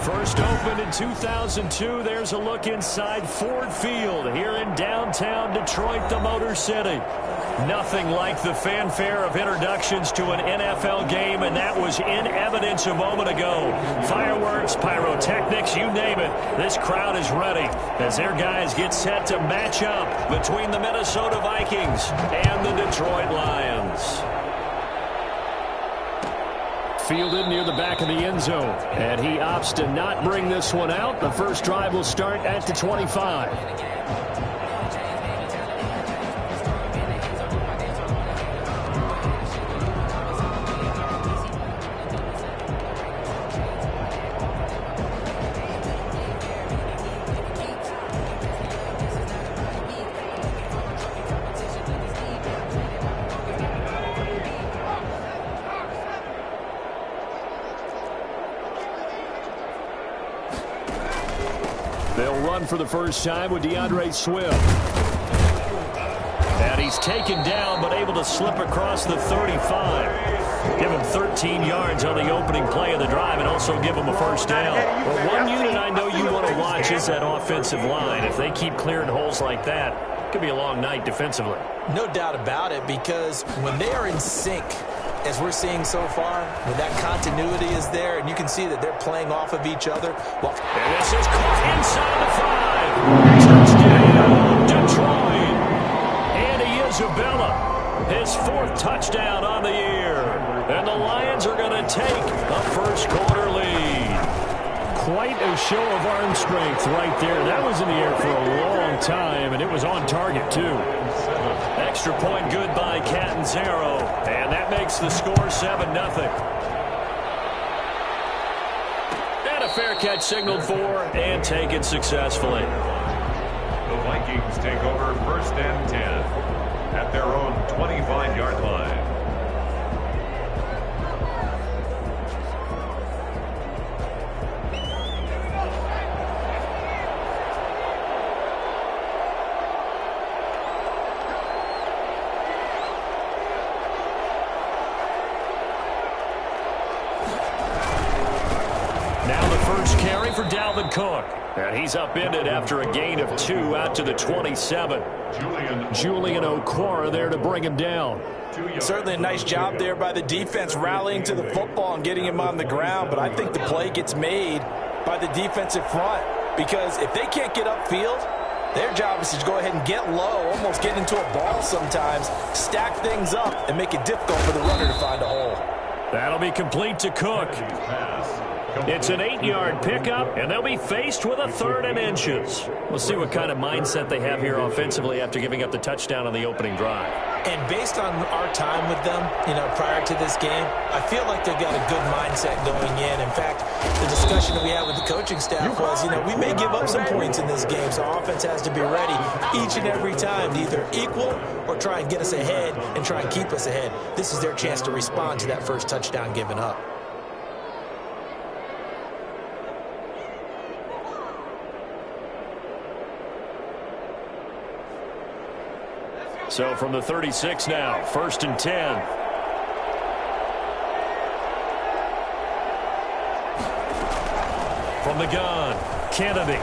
First opened in 2002, there's a look inside Ford Field here in downtown Detroit, the Motor City. Nothing like the fanfare of introductions to an NFL game, and that was in evidence a moment ago. Fireworks, pyrotechnics, you name it. This crowd is ready as their guys get set to match up between the Minnesota Vikings and the Detroit Lions. Fielded near the back of the end zone, and he opts to not bring this one out. The first drive will start at the 25. They'll run for the first time with DeAndre Swift. And he's taken down, but able to slip across the 35. Give him 13 yards on the opening play of the drive and also give him a first down. Well, one unit I know you want to watch is that offensive line. If they keep clearing holes like that, it could be a long night defensively. No doubt about it, because when they are in sync, as we're seeing so far, when that continuity is there, and you can see that they're playing off of each other. Well, and this is caught inside the 5. Touchdown, Detroit. Andy Isabella, his 4th touchdown on the year. And the Lions are going to take a first-quarter lead. Quite a show of arm strength right there. That was in the air for a long time, and it was on target, too. Extra point good by Catanzaro, and that makes the score 7-0. And a fair catch signaled for and taken successfully. The Vikings take over 1st and 10 at their own 25-yard line. For Dalvin Cook. And he's upended after a gain of 2 out to the 27. Julian Okwara there to bring him down. Certainly a nice job there by the defense rallying to the football and getting him on the ground, but I think the play gets made by the defensive front, because if they can't get upfield, their job is to go ahead and get low, almost get into a ball sometimes, stack things up, and make it difficult for the runner to find a hole. That'll be complete to Cook. It's an 8-yard pickup, and they'll be faced with a 3rd and inches. We'll see what kind of mindset they have here offensively after giving up the touchdown on the opening drive. And based on our time with them, prior to this game, I feel like they've got a good mindset going in. In fact, the discussion that we had with the coaching staff was, we may give up some points in this game, so offense has to be ready each and every time to either equal or try and get us ahead and try and keep us ahead. This is their chance to respond to that first touchdown given up. So from the 36 now, 1st and 10. From the gun, Kennedy.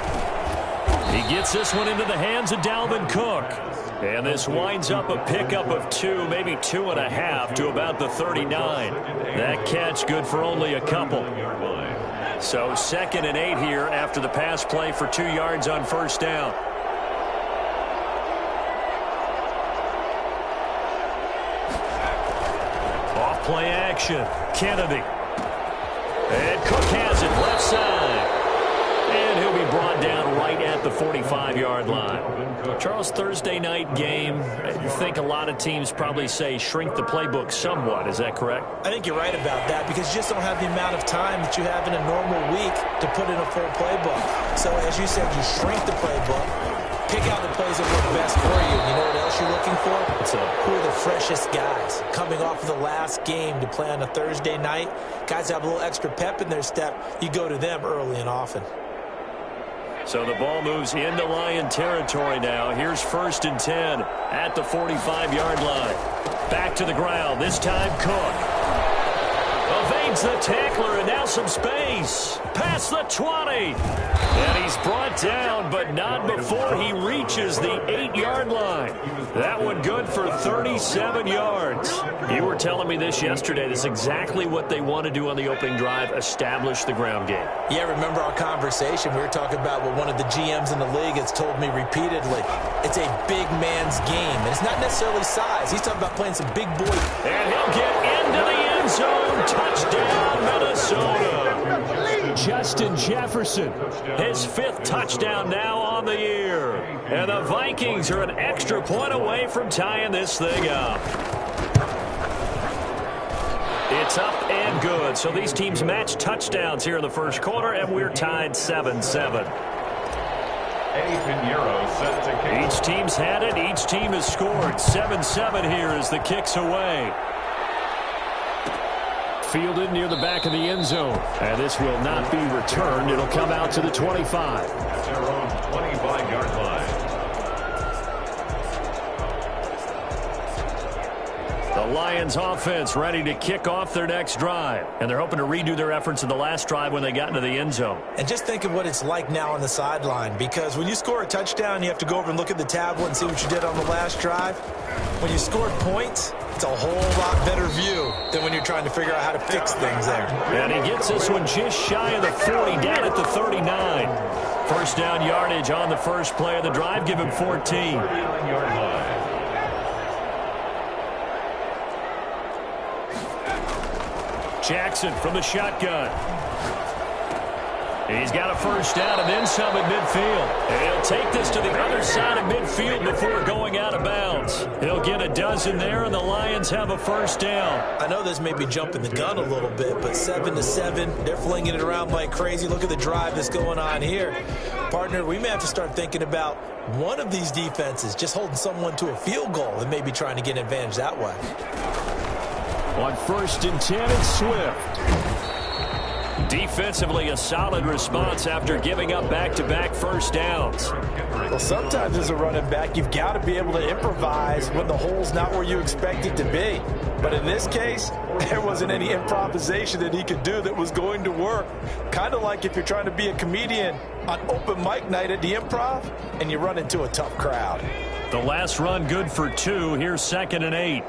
He gets this one into the hands of Dalvin Cook. And this winds up a pickup of 2, maybe 2.5 to about the 39. That catch good for only a couple. So 2nd and 8 here after the pass play for 2 yards on first down. Play action. Kennedy. And Cook has it left side. And he'll be brought down right at the 45-yard line. Charles, Thursday night game, I think a lot of teams probably say shrink the playbook somewhat. Is that correct? I think you're right about that, because you just don't have the amount of time that you have in a normal week to put in a full playbook. So as you said, you shrink the playbook. Pick out the plays that work best for you. You know what else you're looking for? Who are the freshest guys coming off of the last game to play on a Thursday night? Guys have a little extra pep in their step. You go to them early and often. So the ball moves into Lion territory now. Here's 1st and 10 at the 45-yard line. Back to the ground. This time Cook evades the tackler, and now still some space. Past the 20. And he's brought down, but not before he reaches the 8-yard line. That one good for 37 yards. You were telling me this yesterday. This is exactly what they want to do on the opening drive, establish the ground game. Yeah, remember our conversation? We were talking about what one of the GMs in the league has told me repeatedly. It's a big man's game, and it's not necessarily size. He's talking about playing some big boy. And he'll get into the end zone. Touchdown, Minnesota. Justin Jefferson, his 5th touchdown now on the year. And the Vikings are an extra point away from tying this thing up. It's up and good. So these teams match touchdowns here in the first quarter, and we're tied 7-7. Each team's had it. Each team has scored. 7-7 here as the kick's away. Fielded near the back of the end zone. And this will not be returned. It'll come out to the 25. At their own 25-yard line. The Lions offense ready to kick off their next drive. And they're hoping to redo their efforts in the last drive when they got into the end zone. And just think of what it's like now on the sideline, because when you score a touchdown, you have to go over and look at the tablet and see what you did on the last drive. When you scored points, it's a whole lot better view than when you're trying to figure out how to fix things there. And he gets this one just shy of the 40, down at the 39. First down yardage on the first play of the drive. Give him 14. Jackson from the shotgun. He's got a first down and then some at midfield. And he'll take this to the other side of midfield before going out of bounds. He'll get a dozen there, and the Lions have a first down. I know this may be jumping the gun a little bit, but 7-7, they're flinging it around like crazy. Look at the drive that's going on here. Partner, we may have to start thinking about one of these defenses just holding someone to a field goal and maybe trying to get an advantage that way. On 1st and 10, it's Swift. Defensively, a solid response after giving up back-to-back first downs. Well, sometimes as a running back, you've got to be able to improvise when the hole's not where you expect it to be. But in this case, there wasn't any improvisation that he could do that was going to work. Kind of like if you're trying to be a comedian on open mic night at the Improv and you run into a tough crowd. The last run good for 2. Here's 2nd and 8.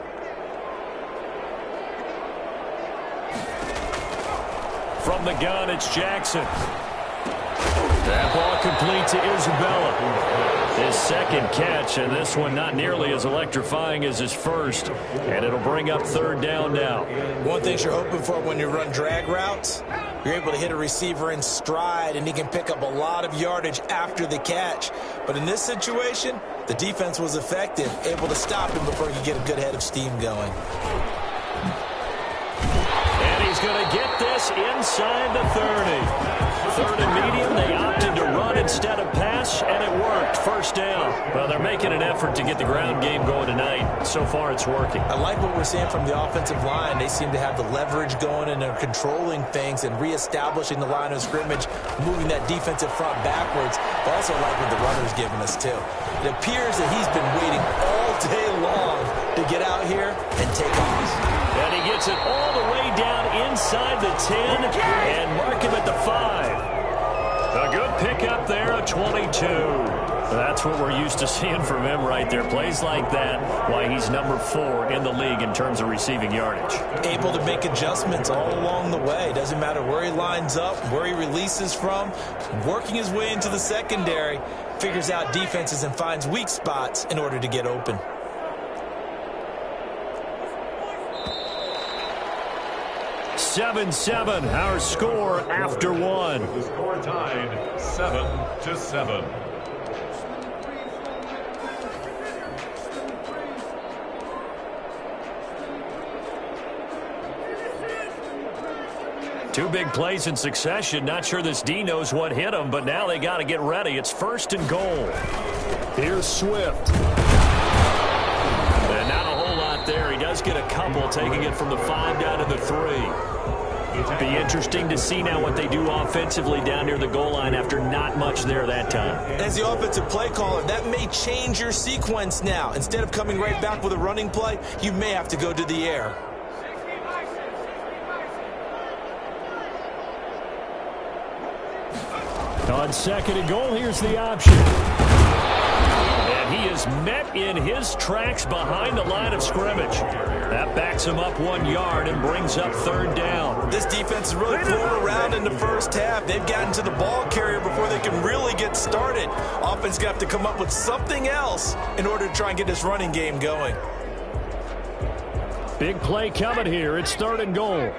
From the gun, it's Jackson. That ball complete to Isabella. His 2nd catch, and this one not nearly as electrifying as his first. And it'll bring up 3rd down now. One thing you're hoping for when you run drag routes, you're able to hit a receiver in stride, and he can pick up a lot of yardage after the catch. But in this situation, the defense was effective, able to stop him before he could get a good head of steam going. He's going to get this inside the 30. 3rd and medium, they opted to run instead of pass, and it worked. First down. Well, they're making an effort to get the ground game going tonight. So far, it's working. I like what we're seeing from the offensive line. They seem to have the leverage going, and they're controlling things and reestablishing the line of scrimmage, moving that defensive front backwards. But also like what the runner's giving us, too. It appears that he's been waiting all day long to get out here and take off. And he gets it all the way down inside the 10 and mark him at the 5. A good pickup there, a 22. That's what we're used to seeing from him right there. Plays like that, why he's number 4 in the league in terms of receiving yardage. Able to make adjustments all along the way. Doesn't matter where he lines up, where he releases from. Working his way into the secondary, figures out defenses and finds weak spots in order to get open. 7-7, our score after 1. The score tied 7-7. Two big plays in succession. Not sure this D knows what hit him, but now they got to get ready. It's 1st and goal. Here's Swift. And not a whole lot there. He does get a couple, taking it from the 5 down to the 3. It'd be interesting to see now what they do offensively down near the goal line after not much there that time. As the offensive play caller, that may change your sequence now. Instead of coming right back with a running play, you may have to go to the air. On second and goal, here's the option. And he is met in his tracks behind the line of scrimmage. That backs him up 1 yard and brings up third down. This defense is really thrown around in the first half. They've gotten to the ball carrier before they can really get started. Offense got to come up with something else in order to try and get this running game going. Big play coming here. It's third and goal.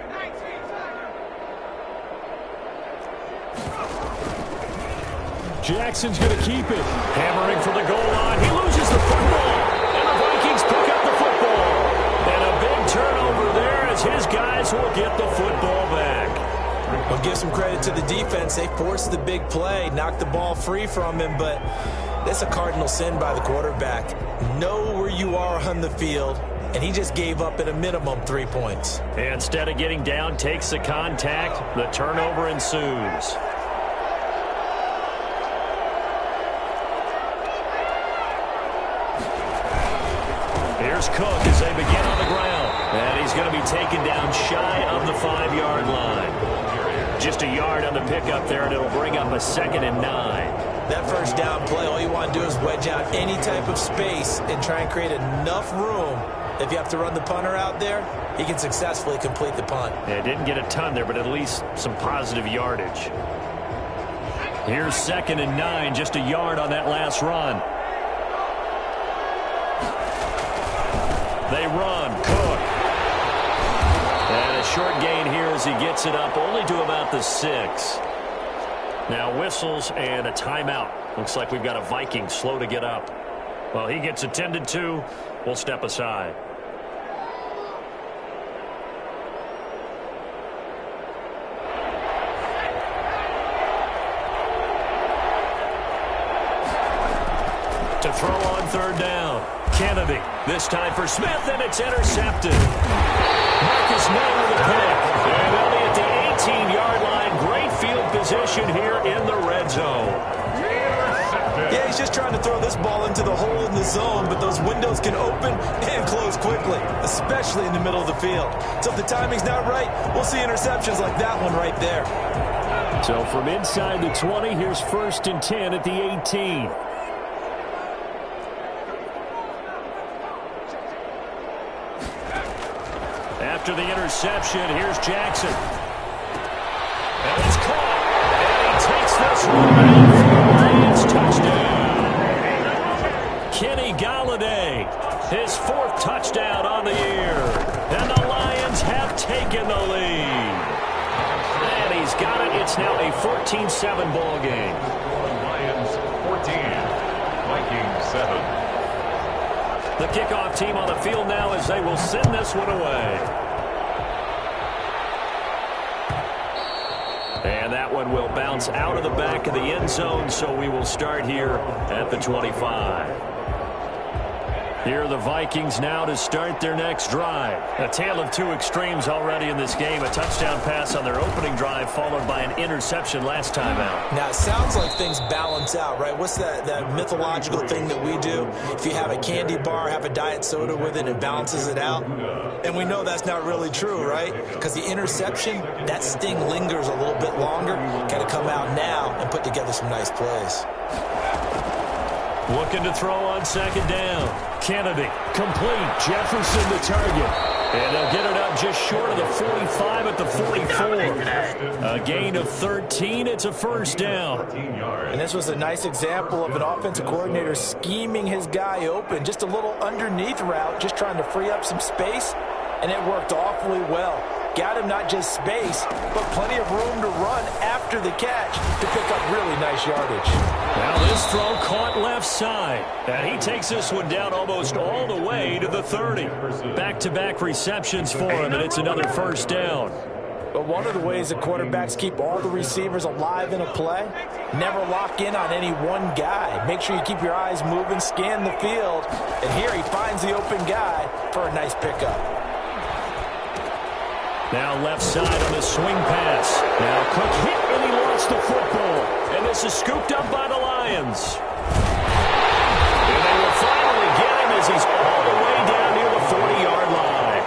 Jackson's going to keep it. Hammering for the goal line. He loses the football. And the Vikings pick up the football. And a big turnover there as his guys will get the football back. I'll give some credit to the defense. They forced the big play, knocked the ball free from him, but that's a cardinal sin by the quarterback. Know where you are on the field, and he just gave up at a minimum 3 points. And instead of getting down, takes the contact. The turnover ensues. Here's Cook as they begin on the ground. And he's going to be taken down shy of the 5-yard line. Just a yard on the pickup there, and it'll bring up a 2nd and 9. That first down play, all you want to do is wedge out any type of space and try and create enough room. If you have to run the punter out there, he can successfully complete the punt. Yeah, didn't get a ton there, but at least some positive yardage. Here's 2nd and 9, just a yard on that last run. They run. Cook. And a short gain here as he gets it up only to about the 6. Now whistles and a timeout. Looks like we've got a Viking slow to get up. Well, he gets attended to. We'll step aside. To throw on third down. Kennedy, this time for Smith, and it's intercepted. Marcus May with a pick. And they'll be at the 18-yard line. Great field position here in the red zone. Yeah, he's just trying to throw this ball into the hole in the zone, but those windows can open and close quickly, especially in the middle of the field. So if the timing's not right, we'll see interceptions like that one right there. So from inside the 20, here's 1st and 10 at the 18. After the interception, here's Jackson. And it's caught. And he takes this one out for the Lions touchdown. Kenny Galladay, his 4th touchdown on the year. And the Lions have taken the lead. And he's got it. It's now a 14-7 ball game. Lions 14, Vikings 7. The kickoff team on the field now as they will send this one away. And that one will bounce out of the back of the end zone, so we will start here at the 25. Here are the Vikings now to start their next drive. A tale of 2 extremes already in this game. A touchdown pass on their opening drive followed by an interception last time out. Now, it sounds like things balance out, right? What's that mythological thing that we do? If you have a candy bar, have a diet soda with it, it balances it out. And we know that's not really true, right? Because the interception, that sting lingers a little bit longer. Got to come out now and put together some nice plays. Looking to throw on 2nd down. Kennedy, complete. Jefferson the target. And they'll get it up just short of the 45 at the 44. A gain of 13. It's a 1st down. And this was a nice example of an offensive coordinator scheming his guy open. Just a little underneath route, just trying to free up some space. And it worked awfully well. Got him not just space, but plenty of room to run after the catch to pick up really nice yardage. Now this throw caught left side. And he takes this one down almost all the way to the 30. Back-to-back receptions for him, and it's another 1st down. But one of the ways that quarterbacks keep all the receivers alive in a play, never lock in on any one guy. Make sure you keep your eyes moving, scan the field. And here he finds the open guy for a nice pickup. Now left side on the swing pass. Now Cook hit and he lost the football. And this is scooped up by the Lions. And they will finally get him as he's all the way down near the 40-yard line.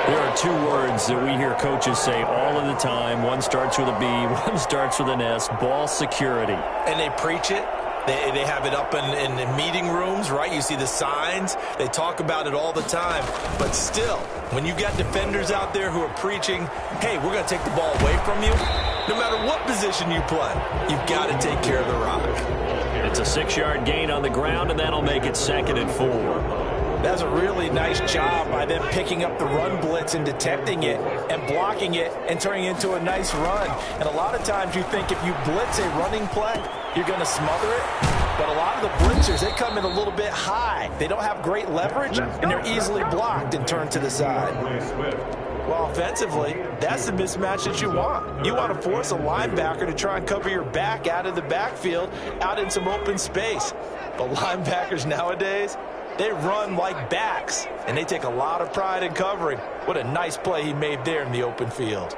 There are 2 words words that we hear coaches say all of the time. One starts with a B, one starts with an S, ball security. And they preach it. They have it up in meeting rooms, right? You see the signs. They talk about it all the time. But still, when you got defenders out there who are preaching, hey, we're going to take the ball away from you, no matter what position you play, you've got to take care of the rock. It's a 6-yard gain on the ground, and that'll make it 2nd and 4. That's a really nice job by them picking up the run blitz and detecting it and blocking it and turning it into a nice run. And a lot of times you think if you blitz a running play, you're going to smother it. But a lot of the blitzers, they come in a little bit high. They don't have great leverage, and they're easily blocked and turned to the side. Well, offensively, that's the mismatch that you want. You want to force a linebacker to try and cover your back out of the backfield, out in some open space. But linebackers nowadays, they run like backs, and they take a lot of pride in covering. What a nice play he made there in the open field.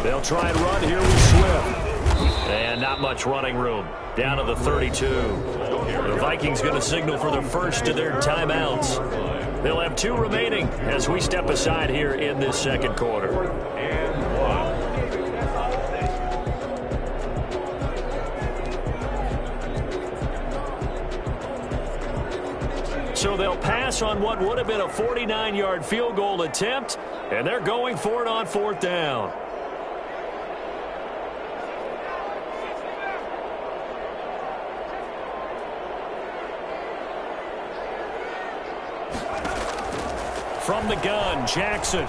They'll try and run here with Swift. And not much running room. Down to the 32. The Vikings going to signal for the first of their timeouts. They'll have 2 remaining as we step aside here in this 2nd quarter. So they'll pass on what would have been a 49-yard field goal attempt, and they're going for it on 4th down. From the gun, Jackson.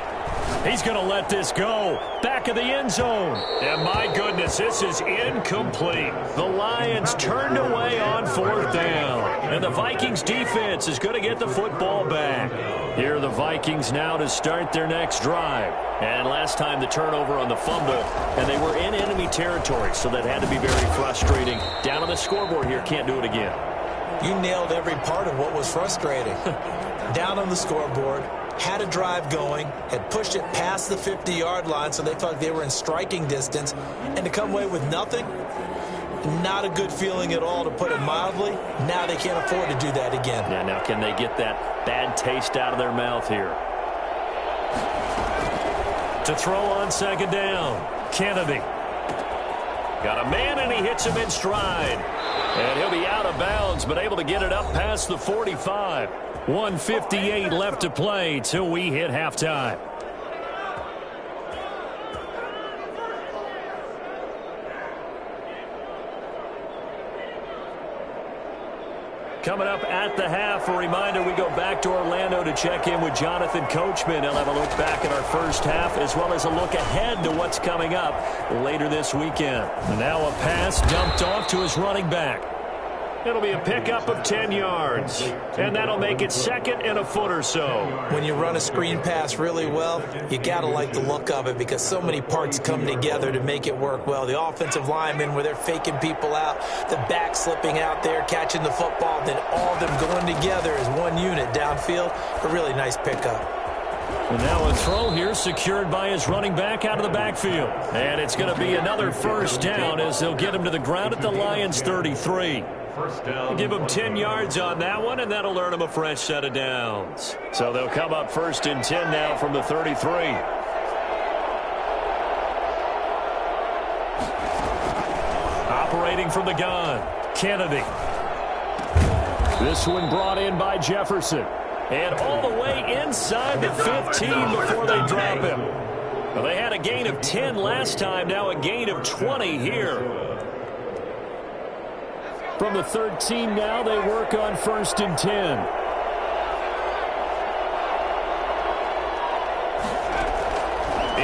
He's going to let this go. Back of the end zone. And my goodness, this is incomplete. The Lions turned away on 4th down. And the Vikings defense is going to get the football back. Here are the Vikings now to start their next drive. And last time the turnover on the fumble, and they were in enemy territory, so that had to be very frustrating. Down on the scoreboard here, can't do it again. You nailed every part of what was frustrating. Down on the scoreboard, had a drive going, had pushed it past the 50-yard line, so they felt like they were in striking distance, and to come away with nothing, not a good feeling at all, to put it mildly. Now they can't afford to do that again. Yeah, now can they get that bad taste out of their mouth here? To throw on 2nd down, Kennedy. Got a man, and he hits him in stride. And he'll be out of bounds, but able to get it up past the 45. 1:58 left to play till we hit halftime. Coming up at the half, a reminder, we go back to Orlando to check in with Jonathan Coachman. He'll have a look back at our first half, as well as a look ahead to what's coming up later this weekend. And now a pass dumped off to his running back. It'll be a pickup of 10 yards, and that'll make it 2nd and a foot or so. When you run a screen pass really well, you got to like the look of it because so many parts come together to make it work well. The offensive linemen, where they're faking people out, the back slipping out there, catching the football, then all of them going together as one unit downfield. A really nice pickup. And now a throw here secured by his running back out of the backfield. And it's going to be another first down as they'll get him to the ground at the Lions' 33. Give him 10 yards on that one, and that'll earn him a fresh set of downs. So they'll come up 1st and 10 now from the 33. Operating from the gun, Kennedy. This one brought in by Jefferson. And all the way inside the 15 before they drop him. Well, they had a gain of 10 last time, now a gain of 20 here. From the 13 now, they work on 1st and 10.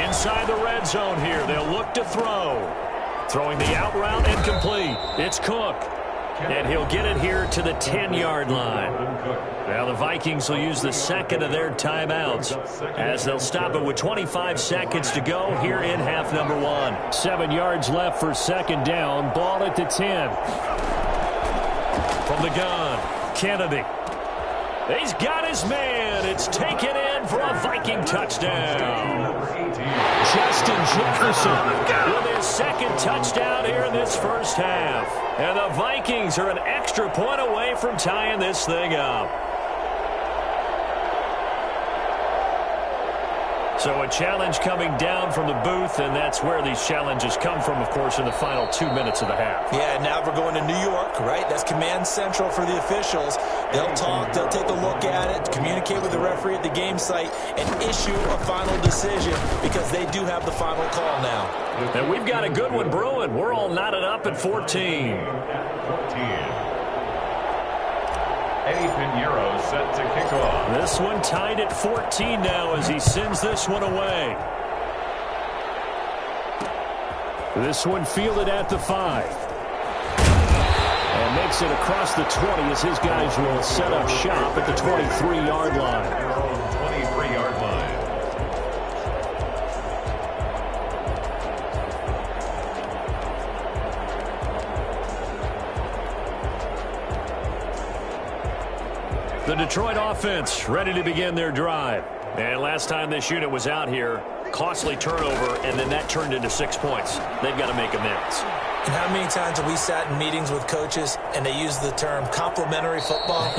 Inside the red zone here, they'll look to throw. Throwing the out route and complete. It's Cook. And he'll get it here to the 10-yard line. Now the Vikings will use the 2nd of their timeouts as they'll stop it with 25 seconds to go here in half number 1. 7 yards left for 2nd down. Ball at the 10. From the gun, Kennedy. He's got his man. It's taken in for a Viking touchdown. Justin Jefferson with his 2nd touchdown here in this first half. And the Vikings are an extra point away from tying this thing up. So a challenge coming down from the booth, and that's where these challenges come from, of course, in the final 2 minutes of the half. Yeah, now we're going to New York, right? That's command central for the officials. They'll talk, they'll take a look at it, communicate with the referee at the game site, and issue a final decision because they do have the final call now. And we've got a good one brewing. We're all knotted up at 14. Eddie Pinheiro set to kick off. This one tied at 14 now as he sends this one away. This one fielded at the 5. And makes it across the 20 as his guys will set up shop at the 23-yard line. Their own 23-yard line. The Detroit offense ready to begin their drive. And last time this unit was out here, costly turnover, and then that turned into 6 points. They've got to make amends. And how many times have we sat in meetings with coaches and they use the term complementary football?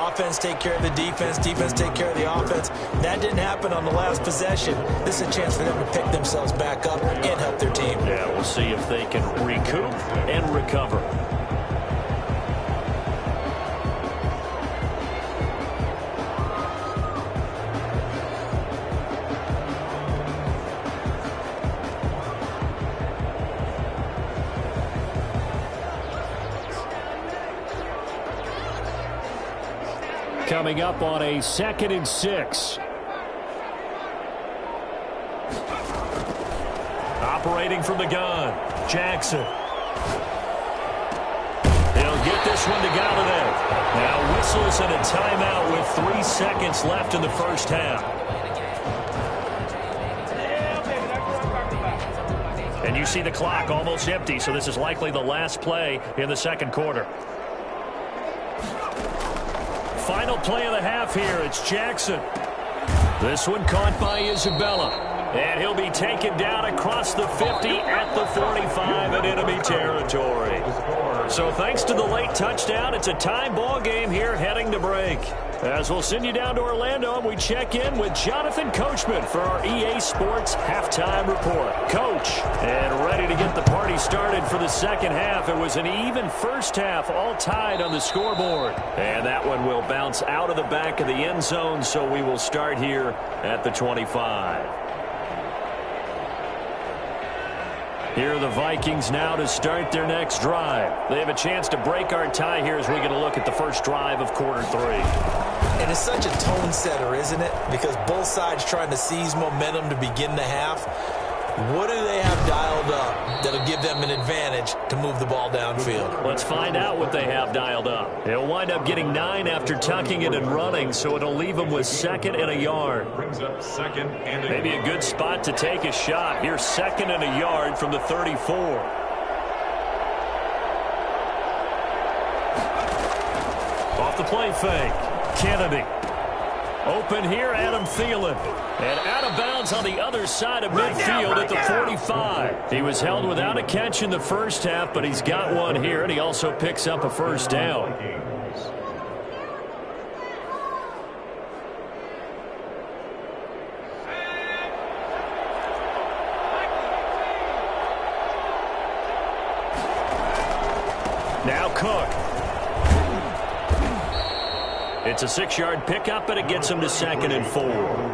Offense take care of the defense, defense take care of the offense. That didn't happen on the last possession. This is a chance for them to pick themselves back up and help their team. Yeah, we'll see if they can recoup and recover. Coming up on a 2nd and 6. Operating from the gun, Jackson. He'll get this one to Galladay. Now whistles and a timeout with 3 seconds left in the first half. And you see the clock almost empty, so this is likely the last play in the second quarter. Final play of the half here. It's Jackson. This one caught by Isabella. And he'll be taken down across the 50 at the 45 in enemy territory. So thanks to the late touchdown, it's a tie ball game here heading to break. As we'll send you down to Orlando, and we check in with Jonathan Coachman for our EA Sports Halftime Report. Coach, and ready to get the party started for the second half. It was an even first half, all tied on the scoreboard. And that one will bounce out of the back of the end zone, so we will start here at the 25. Here are the Vikings now to start their next drive. They have a chance to break our tie here as we get a look at the first drive of quarter 3. And it's such a tone setter, isn't it? Because both sides trying to seize momentum to begin the half. What do they have dialed up that'll give them an advantage to move the ball downfield? Let's find out what they have dialed up. They'll wind up getting 9 after tucking it and running, so it'll leave them with 2nd and a yard. Brings up 2nd and a Maybe a good spot to take a shot. Here's 2nd and a yard from the 34. Off the play fake. Kennedy. Open here, Adam Thielen. And out of bounds on the other side of midfield at the 45. He was held without a catch in the first half, but he's got one here, and he also picks up a first down. Now Cook. It's a 6-yard pickup, and it gets him to 2nd and 4.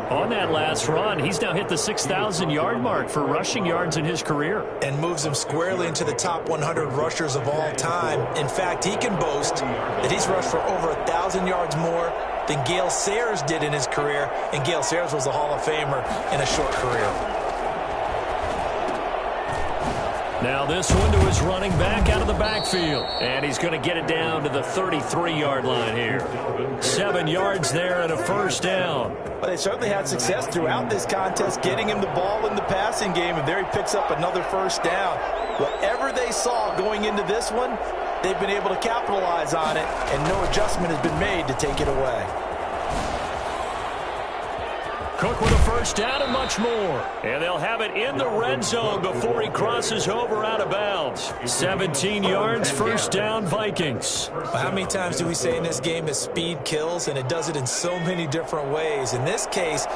On that last run, he's now hit the 6,000-yard mark for rushing yards in his career. And moves him squarely into the top 100 rushers of all time. In fact, he can boast that he's rushed for over 1,000 yards more than Gale Sayers did in his career. And Gale Sayers was a Hall of Famer in a short career. Now this one to his running back out of the backfield. And he's going to get it down to the 33-yard line here. 7 yards there and a first down. Well, they certainly had success throughout this contest getting him the ball in the passing game, and there he picks up another first down. Whatever they saw going into this one, they've been able to capitalize on it, and no adjustment has been made to take it away. Cook with a first down and much more. And they'll have it in the red zone before he crosses over out of bounds. 17 yards, first down, Vikings. Well, how many times do we say in this game that speed kills, and it does it in so many different ways? In this case,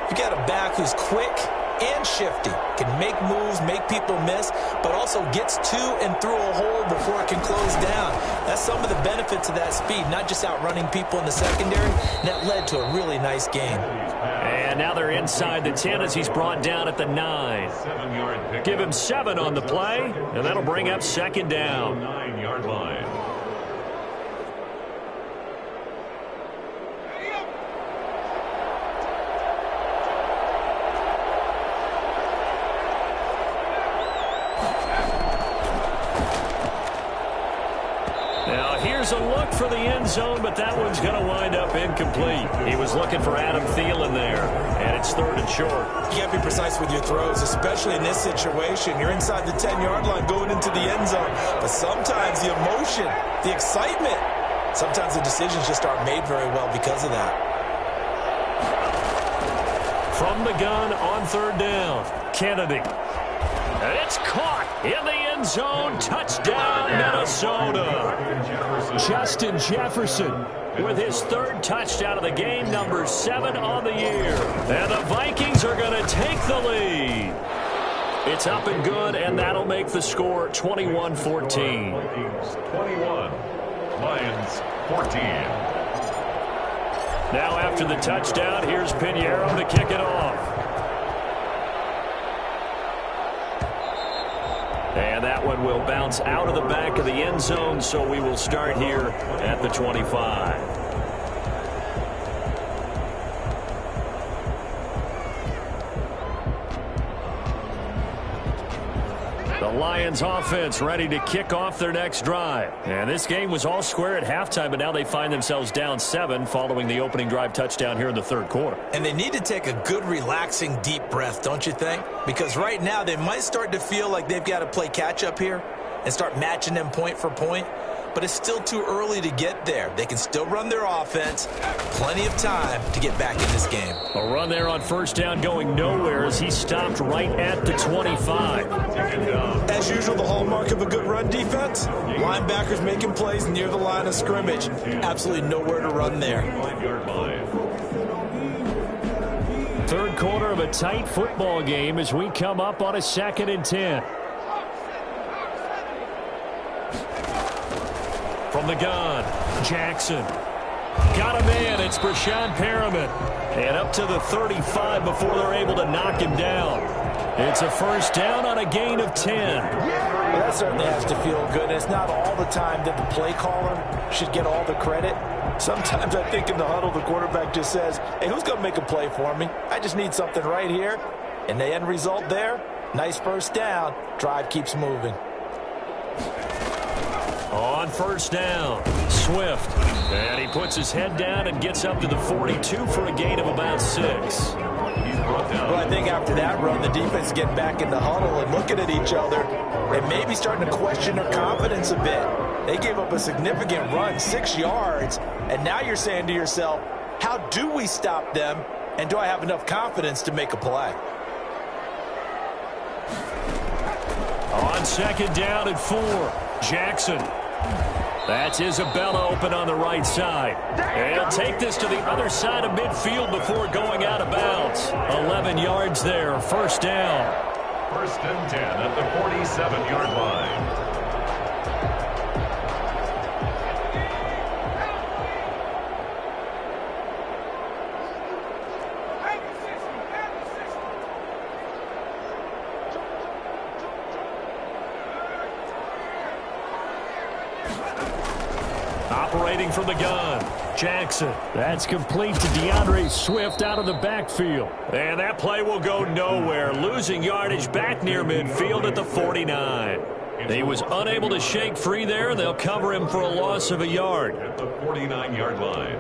You got a back who's quick and shifty, can make moves, make people miss, but also gets to and through a hole before it can close down. That's some of the benefits of that speed, not just outrunning people in the secondary, and that led to a really nice game. And now they're inside the 10 as he's brought down at the 9. Give him 7 on the play, and that'll bring up second down. 9-yard line. Now here's a look for the end zone, but that one's going to wind up incomplete. He was looking for Adam Thielen there, and it's 3rd and short. You can't be precise with your throws, especially in this situation. You're inside the 10-yard line going into the end zone, but sometimes the emotion, the excitement, sometimes the decisions just aren't made very well because of that. From the gun on 3rd down, Kennedy. It's caught in the end zone. Touchdown, Minnesota. Justin Jefferson with his 3rd touchdown of the game, number 7 on the year. And the Vikings are going to take the lead. It's up and good, and that'll make the score 21-14. Vikings 21, Lions 14. Now after the touchdown, here's Pinheiro to kick it off. And that one will bounce out of the back of the end zone, so we will start here at the 25. The Lions offense ready to kick off their next drive. And this game was all square at halftime, but now they find themselves down 7 following the opening drive touchdown here in the 3rd quarter. And they need to take a good, relaxing, deep breath, don't you think? Because right now they might start to feel like they've got to play catch-up here and start matching them point for point. But it's still too early to get there. They can still run their offense. Plenty of time to get back in this game. A run there on 1st down going nowhere as he stopped right at the 25. As usual, the hallmark of a good run defense, linebackers making plays near the line of scrimmage. Absolutely nowhere to run there. 5-yard line. 3rd quarter of a tight football game as we come up on a 2nd and 10. From the gun, Jackson. Got him in. It's Brashad Perriman. And up to the 35 before they're able to knock him down. It's a 1st down on a gain of 10. Well, that certainly has to feel good. And it's not all the time that the play caller should get all the credit. Sometimes I think in the huddle, the quarterback just says, hey, who's going to make a play for me? I just need something right here. And the end result there, nice 1st down. Drive keeps moving. On 1st down, Swift. And he puts his head down and gets up to the 42 for a gain of about 6. Well, I think after that run, the defense get back in the huddle and looking at each other and maybe starting to question their confidence a bit. They gave up a significant run, 6 yards, and now you're saying to yourself, how do we stop them, and do I have enough confidence to make a play? On 2nd down and 4, Jackson. That's Isabella open on the right side. He'll take this to the other side of midfield before going out of bounds. 11 yards there, 1st down. 1st and 10 at the 47-yard line. Operating from the gun, Jackson. That's complete to DeAndre Swift out of the backfield. And that play will go nowhere, losing yardage back near midfield at the 49. He was unable to shake free there. They'll cover him for a loss of a yard. At the 49-yard line.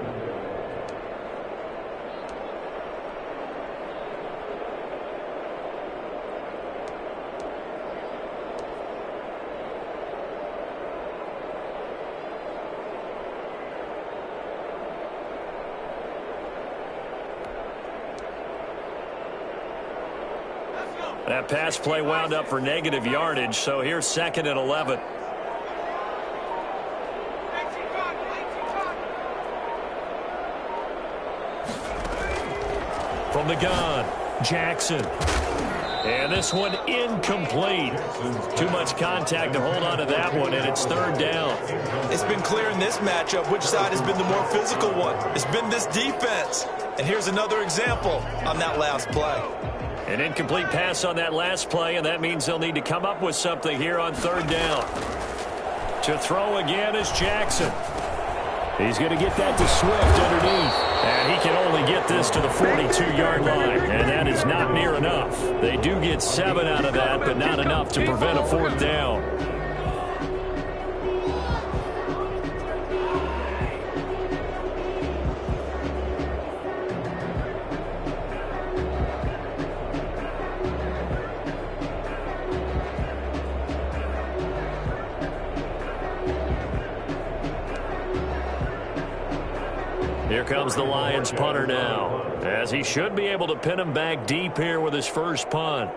That pass play wound up for negative yardage, so here's 2nd and 11. From the gun, Jackson. And this one incomplete. Too much contact to hold on to that one, and it's third down. It's been clear in this matchup which side has been the more physical one. It's been this defense. And here's another example on that last play. An incomplete pass on that last play, and that means they'll need to come up with something here on third down. To throw again is Jackson. He's going to get that to Swift underneath. And he can only get this to the 42-yard line. And that is not near enough. They do get 7 out of that, but not enough to prevent a fourth down. Here comes the Lions punter now, as he should be able to pin him back deep here with his first punt.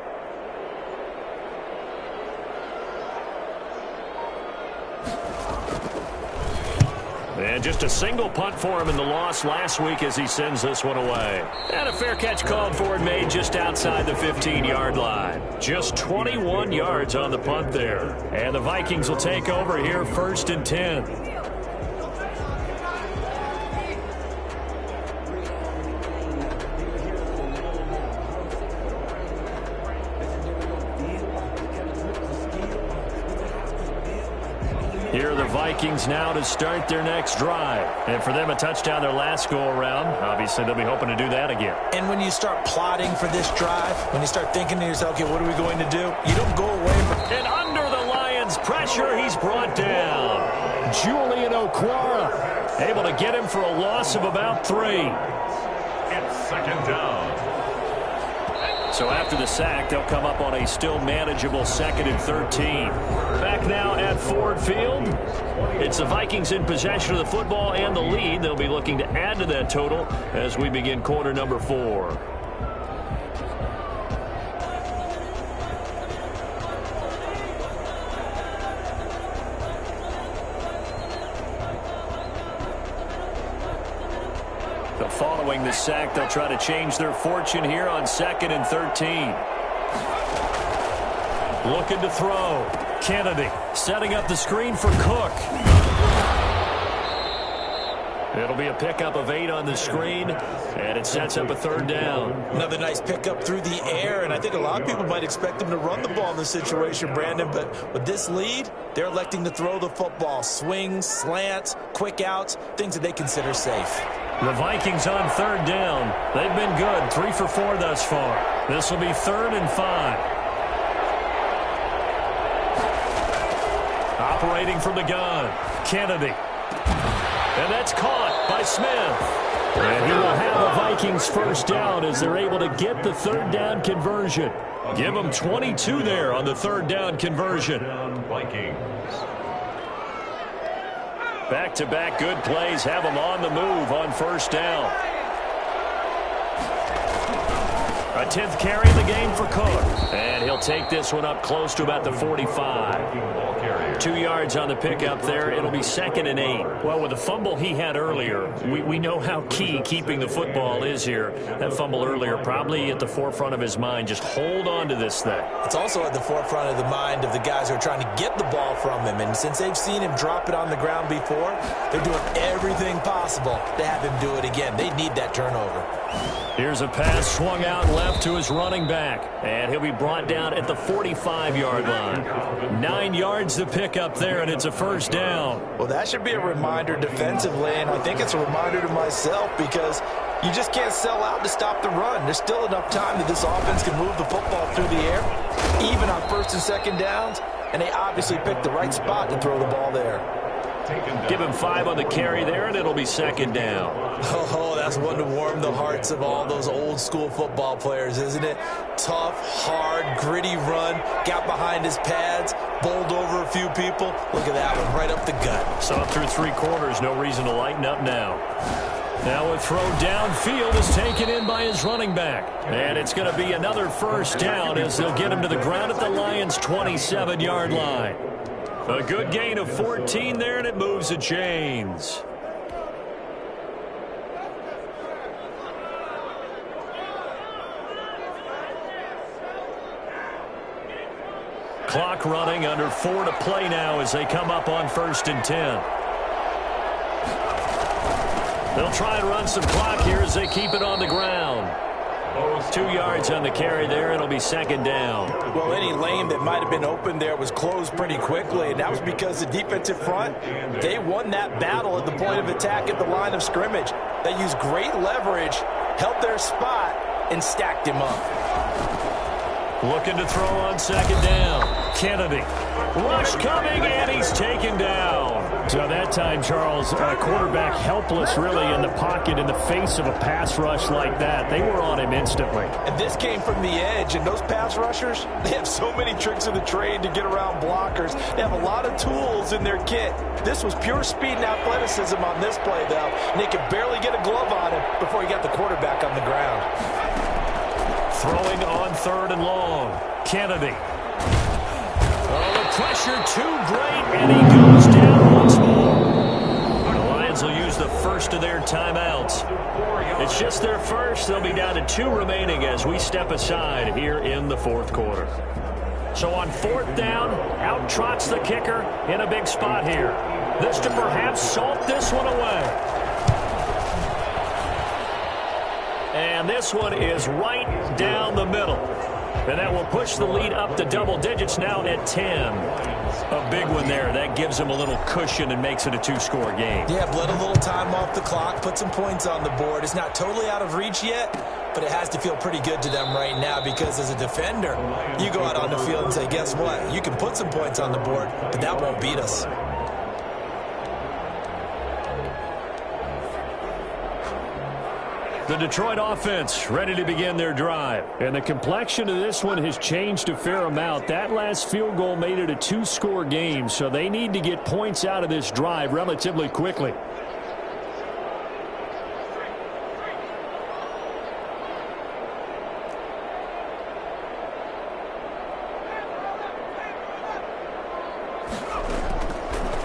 And just a single punt for him in the loss last week as he sends this one away. And a fair catch called for and made just outside the 15-yard line. Just 21 yards on the punt there. And the Vikings will take over here first and 10. Here are the Vikings now to start their next drive. And for them, a touchdown their last go-around. Obviously, they'll be hoping to do that again. And when you start plotting for this drive, when you start thinking to yourself, okay, what are we going to do? You don't go away from... And under the Lions' pressure, he's brought down. Julian Okwara able to get him for a loss of about 3. It's second down. So after the sack, they'll come up on a still manageable 2nd and 13. Back now at Ford Field. It's the Vikings in possession of the football and the lead. They'll be looking to add to that total as we begin quarter number 4. Following the sack, they'll try to change their fortune here on 2nd and 13. Looking to throw. Kennedy setting up the screen for Cook. It'll be a pickup of 8 on the screen, and it sets up a third down. Another nice pickup through the air, and I think a lot of people might expect him to run the ball in this situation, Brandon, but with this lead, they're electing to throw the football. Swings, slants, quick outs, things that they consider safe. The Vikings on third down. They've been good, 3 for 4 thus far. This will be 3rd and 5. Operating from the gun, Kennedy. And that's caught by Smith. And he will have the Vikings first down as they're able to get the third down conversion. Give them 22 there on the third down conversion. Vikings. Back-to-back good plays have them on the move on first down. A 10th carry in the game for Cook. And he'll take this one up close to about the 45. 2 yards on the pickup there. It'll be 2nd and 8. Well, with the fumble he had earlier, we know how key keeping the football is here. That fumble earlier probably at the forefront of his mind. Just hold on to this thing. It's also at the forefront of the mind of the guys who are trying to get the ball from him. And since they've seen him drop it on the ground before, they're doing everything possible to have him do it again. They need that turnover. Here's a pass swung out left to his running back. And he'll be brought down at the 45-yard line. 9 yards to pick up there, and it's a first down. Well, that should be a reminder defensively, and I think it's a reminder to myself because you just can't sell out to stop the run. There's still enough time that this offense can move the football through the air, even on 1st and 2nd downs, and they obviously picked the right spot to throw the ball there. Give him 5 on the carry there, and it'll be 2nd down. Oh, that's one to warm the hearts of all those old-school football players, isn't it? Tough, hard, gritty run, got behind his pads, bowled over a few people. Look at that one, right up the gut. So through 3 quarters, no reason to lighten up now. Now a throw downfield is taken in by his running back. And it's going to be another first down as they'll get him to the ground at the Lions' 27-yard line. A good gain of 14 there, and it moves the chains. Clock running, under 4 to play now as they come up on 1st and 10. They'll try and run some clock here as they keep it on the ground. 2 yards on the carry there. It'll be 2nd down. Well, any lane that might have been open there was closed pretty quickly, and that was because the defensive front, they won that battle at the point of attack at the line of scrimmage. They used great leverage, held their spot, and stacked him up. Looking to throw on 2nd down. Kennedy. Rush coming, and he's taken down. So that time, Charles, quarterback helpless really in the pocket in the face of a pass rush like that. They were on him instantly. And this came from the edge, and those pass rushers, they have so many tricks of the trade to get around blockers. They have a lot of tools in their kit. This was pure speed and athleticism on this play, though, and they could barely get a glove on him before he got the quarterback on the ground. Throwing on 3rd and long. Kennedy. Oh, the pressure too great, and he goes down once more. The Lions will use the first of their timeouts. It's just their first. They'll be down to 2 remaining as we step aside here in the 4th quarter. So on 4th down, out trots the kicker in a big spot here. This to perhaps salt this one away. And this one is right down the middle. And that will push the lead up to double digits now at 10. A big one there. That gives them a little cushion and makes it a 2-score game. Yeah, bled a little time off the clock, put some points on the board. It's not totally out of reach yet, but it has to feel pretty good to them right now because as a defender, you go out on the field and say, guess what? You can put some points on the board, but that won't beat us. The Detroit offense ready to begin their drive. And the complexion of this one has changed a fair amount. That last field goal made it a 2-score game, so they need to get points out of this drive relatively quickly.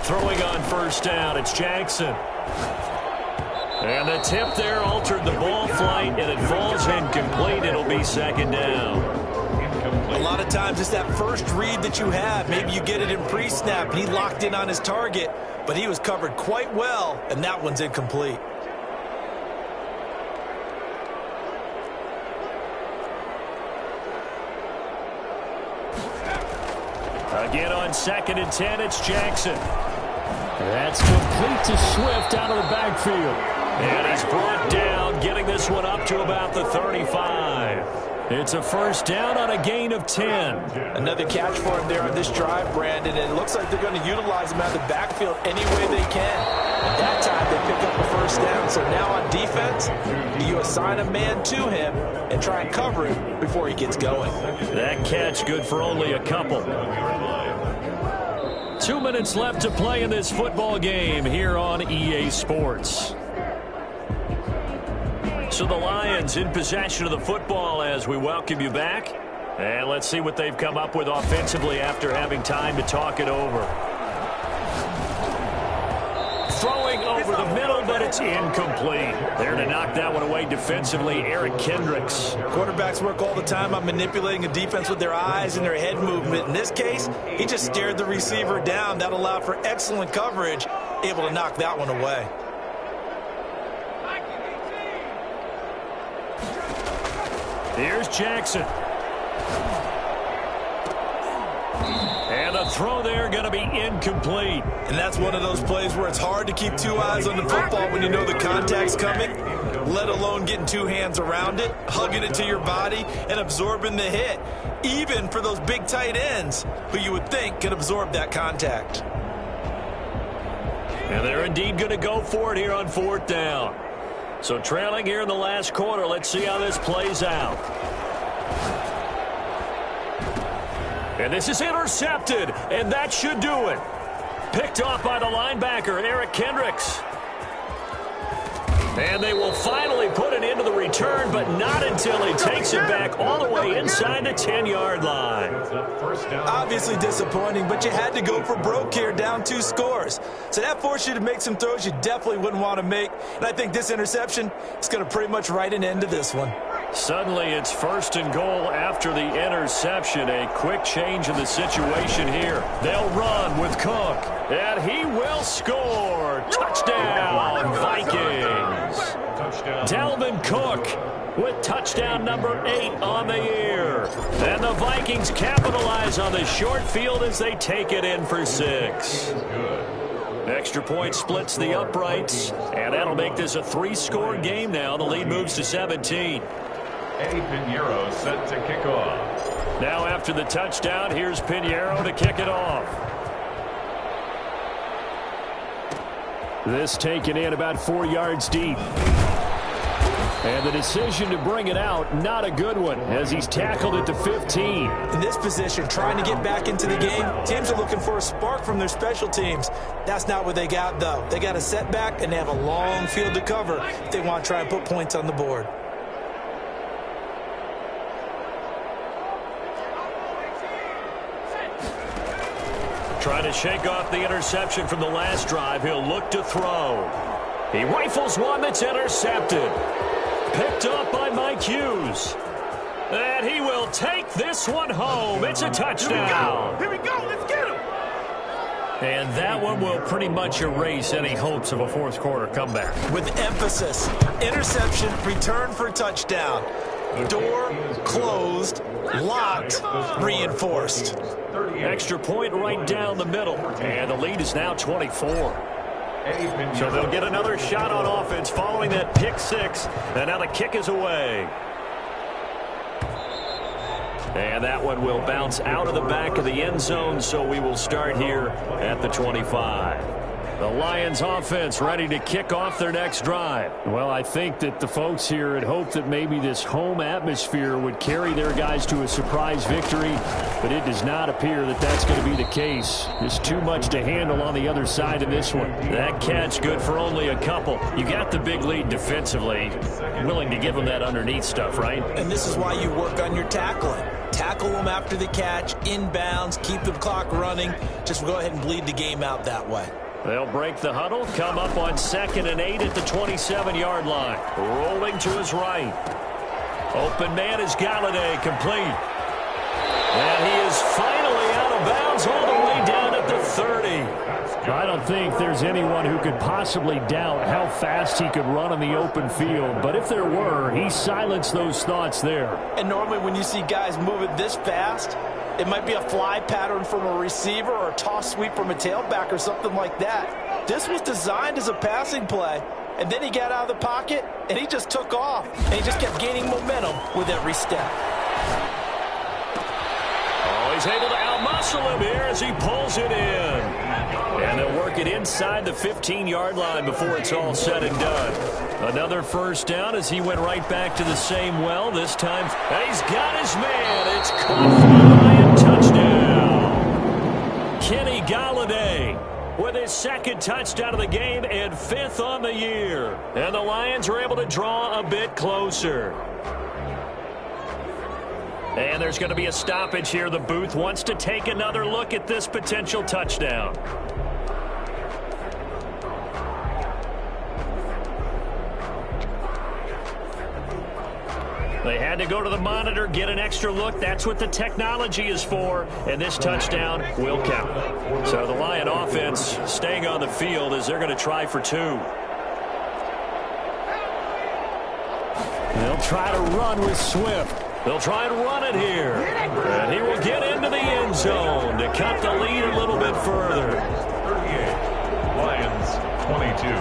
Throwing on 1st down, it's Jackson. And the tip there altered the ball flight, and it falls incomplete. It'll be 2nd down. A lot of times it's that first read that you have. Maybe you get it in pre-snap, and he locked in on his target, but he was covered quite well, and that one's incomplete. Again on 2nd and 10, it's Jackson. That's complete to Swift out of the backfield. And he's brought down, getting this one up to about the 35. It's a 1st down on a gain of 10. Another catch for him there on this drive, Brandon, and it looks like they're going to utilize him out of the backfield any way they can. At that time, they pick up the 1st down. So now on defense, you assign a man to him and try and cover him before he gets going. That catch good for only a couple. 2 minutes left to play in this football game here on EA Sports. So the Lions in possession of the football as we welcome you back. And let's see what they've come up with offensively after having time to talk it over. Throwing over the middle, but it's incomplete. There to knock that one away defensively, Eric Kendricks. Quarterbacks work all the time on manipulating a defense with their eyes and their head movement. In this case, he just stared the receiver down. That allowed for excellent coverage, able to knock that one away. Here's Jackson. And the throw there going to be incomplete. And that's one of those plays where it's hard to keep 2 eyes on the football when you know the contact's coming, let alone getting 2 hands around it, hugging it to your body, and absorbing the hit, even for those big tight ends who you would think could absorb that contact. And they're indeed going to go for it here on 4th down. So trailing here in the last quarter, let's see how this plays out. And this is intercepted, and that should do it. Picked off by the linebacker, Eric Kendricks. And they will finally put it into the return, but not until he takes it back all the way inside the 10-yard line. Obviously disappointing, but you had to go for broke here, down 2 scores. So that forced you to make some throws you definitely wouldn't want to make. And I think this interception is going to pretty much write an end to this one. Suddenly, it's 1st and goal after the interception. A quick change in the situation here. They'll run with Cook, and he will score. Touchdown, Vikings. Dalvin Cook with touchdown number 8 on the year. And the Vikings capitalize on the short field as they take it in for 6. Extra point splits the uprights, and that'll make this a 3-score game now. The lead moves to 17. Eddie Pinheiro set to kick off. Now after the touchdown, here's Pinheiro to kick it off. This taken in about 4 yards deep. And the decision to bring it out, not a good one, as he's tackled at the 15. In this position, trying to get back into the game, teams are looking for a spark from their special teams. That's not what they got, though. They got a setback, and they have a long field to cover if they want to try and put points on the board. Trying to shake off the interception from the last drive. He'll look to throw. He rifles one that's intercepted. Picked up by Mike Hughes. And he will take this one home. It's a touchdown. Here we go. Let's get him. And that one will pretty much erase any hopes of a fourth-quarter comeback. With emphasis, interception, return for touchdown. Door closed, locked, reinforced. Extra point right down the middle. And the lead is now 24. So they'll get another shot on offense following that pick 6. And now the kick is away. And that one will bounce out of the back of the end zone, so we will start here at the 25. The Lions offense ready to kick off their next drive. Well, I think that the folks here had hoped that maybe this home atmosphere would carry their guys to a surprise victory, but it does not appear that that's going to be the case. There's too much to handle on the other side of this one. That catch good for only a couple. You got the big lead defensively. Willing to give them that underneath stuff, right? And this is why you work on your tackling. Tackle them after the catch, inbounds, keep the clock running. Just go ahead and bleed the game out that way. They'll break the huddle, come up on 2nd and 8 at the 27-yard line. Rolling to his right. Open man is Galladay, complete. And he is finally out of bounds all the way down at the 30. I don't think there's anyone who could possibly doubt how fast he could run on the open field. But if there were, he silenced those thoughts there. And normally when you see guys moving this fast, it might be a fly pattern from a receiver or a toss sweep from a tailback or something like that. This was designed as a passing play, and then he got out of the pocket, and he just took off, and he just kept gaining momentum with every step. Oh, he's able to outmuscle him here as he pulls it in. And they'll work it inside the 15-yard line before it's all said and done. Another first down as he went right back to the same well. This time, he's got his man. It's caught for the Lion touchdown. Kenny Galladay with his 2nd touchdown of the game and 5th on the year. And the Lions are able to draw a bit closer. And there's going to be a stoppage here. The booth wants to take another look at this potential touchdown. They had to go to the monitor, get an extra look. That's what the technology is for. And this touchdown will count. So the Lion offense staying on the field as they're going to try for 2. They'll try to run with Swift. They'll try and run it here. And he will get into the end zone to cut the lead a little bit further. 38, Lions 22.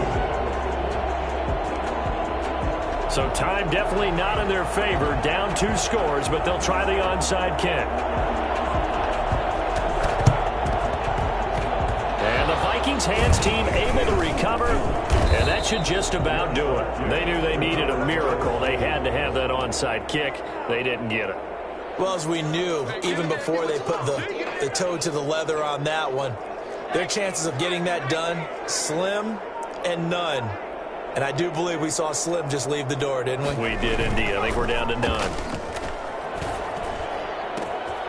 So time definitely not in their favor. Down 2 scores, but they'll try the onside kick. And the Vikings hands team able to recover. And that should just about do it. They knew they needed a miracle. They had to have that onside kick. They didn't get it. Well, as we knew, even before they put the toe to the leather on that one, their chances of getting that done, slim and none. And I do believe we saw Slim just leave the door, didn't we? We did indeed. I think we're down to none.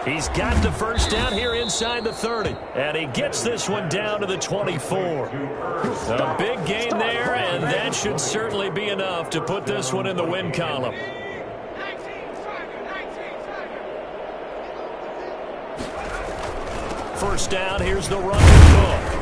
He's got the first down here inside the 30. And he gets this one down to the 24. A big gain there, and that should certainly be enough to put this one in the win column. first down. Here's the running Cook.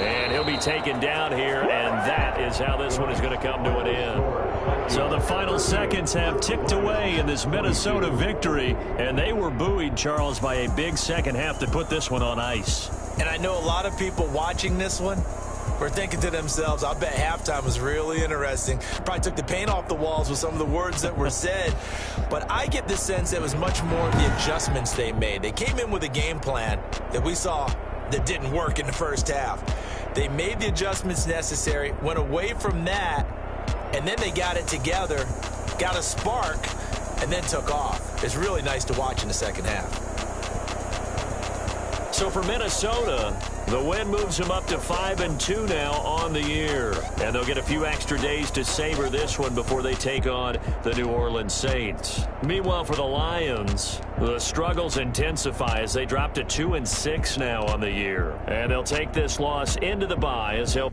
And he'll be taken down here, and that is how this one is going to come to an end. So the final seconds have ticked away in this Minnesota victory, and they were buoyed, Charles, by a big second half that put this one on ice. And I know a lot of people watching this one were thinking to themselves, I bet halftime was really interesting. Probably took the paint off the walls with some of the words that were said. But I get the sense it was much more of the adjustments they made. They came in with a game plan that we saw that didn't work in the first half. They made the adjustments necessary, went away from that, and then they got it together, got a spark, and then took off. It's really nice to watch in the second half. So for Minnesota, the win moves them up to 5-2 now on the year. And they'll get a few extra days to savor this one before they take on the New Orleans Saints. Meanwhile, for the Lions, the struggles intensify as they drop to 2-6 now on the year. And they'll take this loss into the bye as they'll...